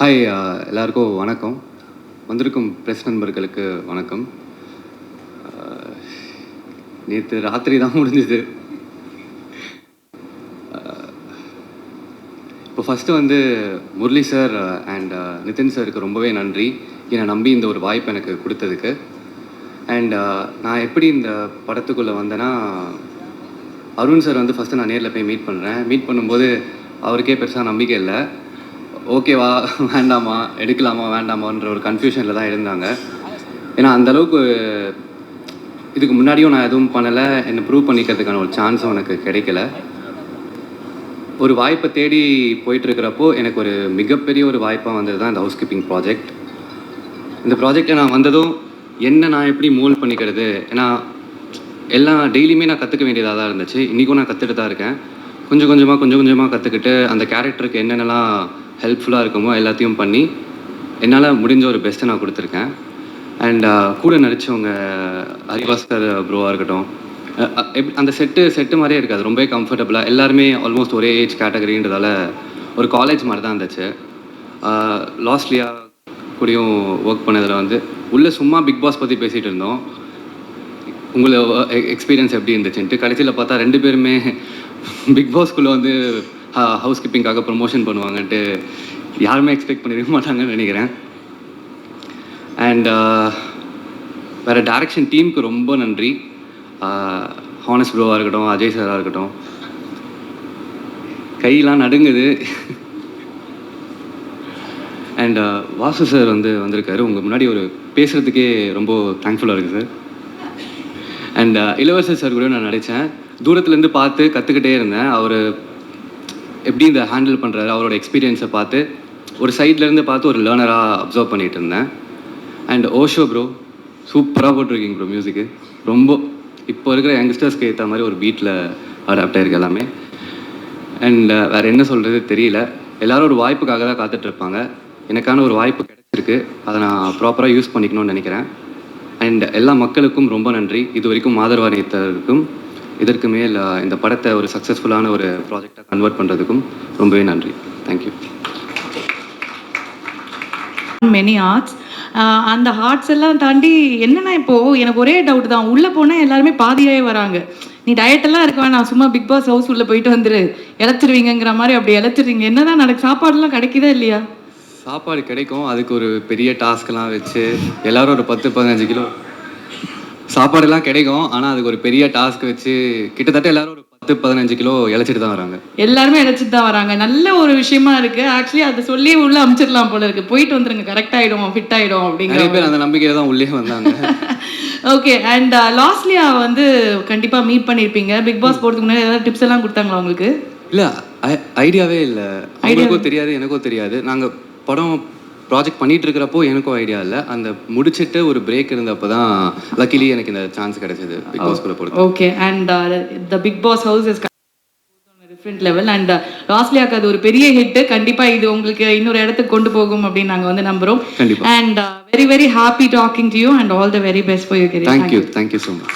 Hi, எல்லாருக்கும் வணக்கம். வந்திருக்கும் ப்ரெஸ் நண்பர்களுக்கு வணக்கம். நேற்று ராத்திரி தான் முடிஞ்சுது. இப்போ ஃபஸ்ட்டு வந்து முரளி சார் அண்ட் நிதின் சாருக்கு ரொம்பவே நன்றி, என்னை நம்பி இந்த ஒரு வாய்ப்பு எனக்கு கொடுத்ததுக்கு. அண்ட் நான் எப்படி இந்த படத்துக்குள்ளே வந்தேன்னா, அருண் சார் வந்து ஃபஸ்ட்டு நான் நேரில் போய் மீட் பண்ணுறேன். மீட் பண்ணும்போது அவருக்கே பெருசாக நம்பிக்கை இல்லை. ஓகேவா வேண்டாமா, எடுக்கலாமா வேண்டாமான்ற ஒரு கன்ஃபியூஷனில் தான் இருந்தாங்க. ஏன்னா அந்தளவுக்கு இதுக்கு முன்னாடியும் நான் எதுவும் பண்ணலை, என்னை ப்ரூவ் பண்ணிக்கிறதுக்கான ஒரு சான்ஸும் எனக்கு கிடைக்கல. ஒரு வாய்ப்பை தேடி போயிட்டுருக்கிறப்போ எனக்கு ஒரு மிகப்பெரிய ஒரு வாய்ப்பாக வந்தது தான் இந்த ஹவுஸ் கீப்பிங் ப்ராஜெக்ட். இந்த ப்ராஜெக்டை நான் வந்ததும் என்ன நான் எப்படி மோல்ட் பண்ணிக்கிறது, ஏன்னா எல்லாம் டெய்லியுமே நான் கற்றுக்க வேண்டியதாக தான் இருந்துச்சு. இன்றைக்கும் நான் கற்றுட்டு தான் இருக்கேன். கொஞ்சம் கொஞ்சமாக கற்றுக்கிட்டு அந்த கேரக்டருக்கு என்னென்னலாம் ஹெல்ப்ஃபுல்லாக இருக்குமோ எல்லாத்தையும் பண்ணி என்னால் முடிஞ்ச ஒரு பெஸ்ட்டை நான் கொடுத்துருக்கேன். அண்ட் கூட நடித்தவங்க ஹரிபாஸ்கர் ப்ரோவாக இருக்கட்டும், அந்த செட்டு மாதிரியே இருக்காது, ரொம்பவே கம்ஃபர்டபுளாக. எல்லாருமே ஆல்மோஸ்ட் ஒரே ஏஜ் கேட்டகரின்றதால ஒரு காலேஜ் மாதிரி தான் இருந்துச்சு. லாஸ்ட்லியாக கூடயும் ஒர்க் பண்ணதில் வந்து உள்ளே சும்மா பிக் பாஸ் பற்றி பேசிகிட்டு இருந்தோம், உங்களை எக்ஸ்பீரியன்ஸ் எப்படி இருந்துச்சுன்ட்டு. கடைசியில் பார்த்தா 2 பேருமே பிக் பாஸ்குள்ளே வந்து ஹவுஸ் கீப்பிங்காக ப்ரொமோஷன் பண்ணுவாங்கன்ட்டு யாருமே எக்ஸ்பெக்ட் பண்ணிருக்க மாட்டாங்கன்னு நினைக்கிறேன். அண்ட் வேறு டைரக்ஷன் டீமுக்கு ரொம்ப நன்றி. ஹானஸ் ப்ரோவாக இருக்கட்டும், அஜய் சாராக இருக்கட்டும், கையெல்லாம் நடுங்குது. அண்ட் வாசு சார் வந்திருக்காரு. உங்கள் முன்னாடி ஒரு பேசுகிறதுக்கே ரொம்ப தேங்க்ஃபுல்லாக இருக்குது சார். அண்ட் இளவரசர் சார் கூட நான் நடித்தேன். தூரத்துலேருந்து பார்த்து கற்றுக்கிட்டே இருந்தேன். அவர் எப்படி இந்த ஹேண்டில் பண்ணுறாரு, அவரோட எக்ஸ்பீரியன்ஸை பார்த்து ஒரு சைட்லேருந்து பார்த்து ஒரு லேர்னராக அப்சர்வ் பண்ணிகிட்டு இருந்தேன். அண்ட் ஓஷோ ப்ரோ சூப்பராக போட்டிருக்கீங்க ப்ரோ. மியூசிக்கு ரொம்ப இப்போ இருக்கிற யங்ஸ்டர்ஸ்க்கு ஏற்ற மாதிரி ஒரு பீட்டில் அடாப்ட் ஆகிருக்கு எல்லாமே. அண்ட் வேறு என்ன சொல்கிறது தெரியல. எல்லோரும் ஒரு வாய்ப்புக்காக தான் காத்துட்ருப்பாங்க. எனக்கான ஒரு வாய்ப்பு கிடைச்சிருக்கு, அதை நான் ப்ராப்பராக யூஸ் பண்ணிக்கணும்னு நினைக்கிறேன். அண்ட் எல்லா மக்களுக்கும் ரொம்ப நன்றி. இது வரைக்கும் ஆதரவாளித்தருக்கும் இதற்கு மேல் இந்த படத்தை ஒரு சக்ஸஸ்ஃபுல்லான ஒரு ப்ராஜெக்டாக கன்வெர்ட் பண்ணுறதுக்கும் ரொம்பவே நன்றி. தேங்க்யூ. மெனி ஆர்ட்ஸ் அந்த ஆர்ட்ஸ் எல்லாம் தாண்டி என்னன்னா, இப்போது எனக்கு ஒரே டவுட் தான், உள்ளே போனால் எல்லாருமே பாதியாகவே வராங்க. நீ டயட்டெல்லாம் இருக்க வேணாம், சும்மா பிக் பாஸ் ஹவுஸ் உள்ளே போயிட்டு வந்துரு, இழைச்சிருவீங்கிற மாதிரி. அப்படி இழைச்சிருவீங்க. என்ன தான் சாப்பாடுலாம் கிடைக்குதா இல்லையா? சாப்பாடு கிடைக்கும், அதுக்கு ஒரு பெரிய டாஸ்க்கெலாம் வச்சு எல்லோரும் ஒரு 10-15 கிலோ சாப்பாடுலாம் கிடைக்கும். ஆனால் அதுக்கு ஒரு பெரிய டாஸ்க் வச்சு கிட்டத்தட்ட எல்லோரும் ஒரு 10-15 கிலோ இழைச்சிட்டு தான் வராங்க. எல்லாருமே இழைச்சிட்டு தான் வராங்க. நல்ல ஒரு விஷயமா இருக்குது. ஆக்சுவலி அதை சொல்லி உள்ளே அமுச்சிடலாம் போல இருக்குது. போயிட்டு வந்துருங்க, கரெக்ட் ஆகிடும், ஃபிட் ஆகிடும் அப்படிங்கிற நிறைய பேர் அந்த நம்பிக்கையில் தான் உள்ளே வந்தாங்க. ஓகே. அண்ட் லாஸ்ட்லியா கண்டிப்பாக மீட் பண்ணியிருப்பீங்க. பிக் பாஸ் போகிறதுக்கு முன்னாடி ஏதாவது டிப்ஸ் எல்லாம் கொடுத்தாங்களா உங்களுக்கு? இல்லை, ஐடியாவே இல்லை. ஐடியாவுக்கும் தெரியாது, எனக்கும் தெரியாது. நாங்கள் படம் ப்ராஜெக்ட் பண்ணிகிட்டு இருக்கிறப்போ எனக்கும் ஐடியா இல்லை. அந்த முடிச்சுட்டு ஒரு பிரேக் இருந்தப்போ தான் லக்கிலி எனக்கு இந்த சான்ஸ் கிடைச்சது பிக் பாஸ்குள்ளே போகிறது. Okay. And the Bigg Boss house is different level. And லாஸ்ட்லியாக்கு அது ஒரு பெரிய ஹிட். கண்டிப்பாக இது உங்களுக்கு இன்னொரு இடத்துக்கு கொண்டு போகும் அப்படின்னு நாங்கள் நம்புகிறோம். கண்டிப்பாக. And very very happy talking to you and all the very best for you career. Thank you so much.